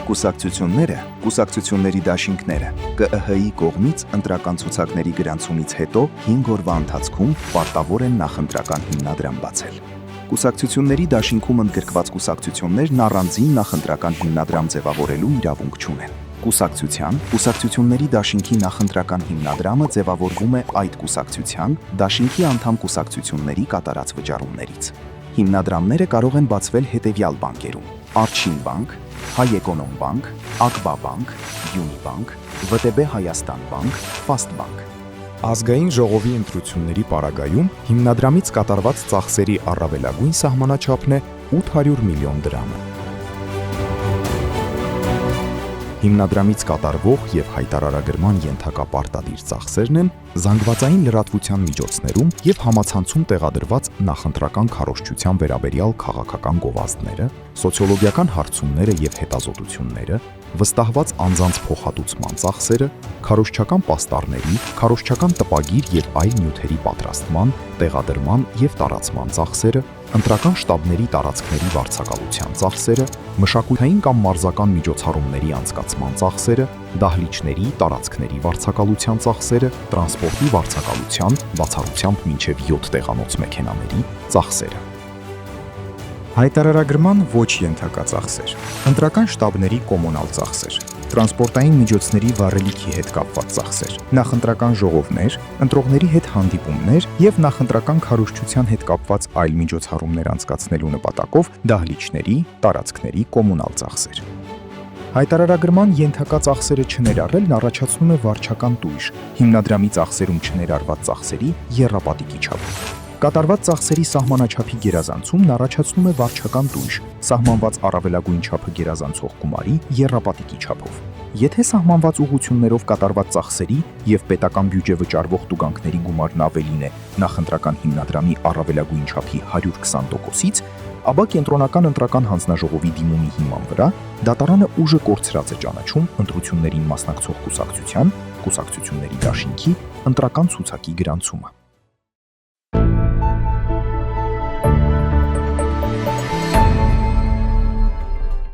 Կուսակցությունները, կուսակցությունների դաշինքները ԿԸՀ-ի կողմից ընտրական ցուցակների գրանցումից հետո 5 օրվա ընթացքում պարտավոր են նախընտրական հիմնադրամ բացել։ Կուսակցությունների դաշինքում ընդգրկված կուսակցություններն առանձին նախընտրական հիմնադրամ ձևավորելու իրավունք չունեն։ Կուսակցությունների դաշինքի նախընտրական հիմնադրամը ձևավորվում է այդ կուսակցության դաշինքի անդամ կուսակցությունների կատարած վճարումներից։ Հիմնադրամները կարող են բացվել հետևյալ բանկերում՝ Արչին բանկ, Հայ-Էկոնոմ բանկ, Ակբա բանկ, Յունիբանկ, ՎՏԲ Հայաստան բանկ, Ֆաստ բանկ։ Ազգային ժողովի ընտրությունների պարագայում հիմնադրամից կատարված ծախսերի առավելագույն սահմանաչափն է 800 միլիոն դրամը։ Հիմնադրամից կատարվող և հայտարարագրման ենթակա պարտադիր ծախսերն են զանգվածային լրատվության միջոցներում և համացանցում տեղադրված նախընտրական քարոզչության վերաբերյալ քաղաքական գովազդները, սոցիոլոգիական հարցումները և հետազոտությունները, վստահված անձանց փոխհատուցման ծախսերը, քարոզչական պաստառների, քարոզչական տպագիր և այլ նյութերի պատրաստման, տեղադրման և տարածման ծախսերը, ընտրական շտաբների տարածքների վարձակալության ծախսերը, մշակութային կամ մարզական միջոցառումների անցկացման ծախսերը, դահլիճների, տարածքների վարձակալության ծախսերը, տրանսպորտի վարձակալության, բացառությամբ մինչև 7 տեղանոց մեքենաների ծախսերը։ Հայտարարագրման ոչ ենթակա ծախսեր, ընտրական շտաբների կոմունալ ծախսեր, տրանսպորտային միջոցների վառելիքի հետ կապված ծախսեր, նախընտրական ժողովներ, ընտրողների հետ հանդիպումներ և նախընտրական քարոզչության հետ կապված այլ միջոցառումներ անցկացնելու նպատակով դահլիճների, տարածքների կոմունալ ծախսեր։ Հայտարարագրման ենթակա ծախսերը չներառելն առաջացնում է վարչական տույժ, հիմնադրամի ծախսերում չներառված ծախսերի եռապատիկի չափով։ Կատարված ծախսերի սահմանաչափի գերազանցումն առաջացնում է վարչական տույժ, սահմանված առավելագույն չափը գերազանցող գումարի եռապատիկի չափով։ Եթե սահմանված ուղղություններով կատարված ծախսերի և պետական բյուջե վճարվող տուգանքների գումարն ավելին է նախընտրական հիմնադրամի առավելագույն չափի 120%-ից, ապա կենտրոնական ընտրական հանձնաժողովի դիմումի հիման վրա դատարանը ուժը կորցրած է ճանաչում ընտրություններին մասնակցող կուսակցության, կուսակցությունների դաշինքի ընտրական ցուցակի գրանցումը։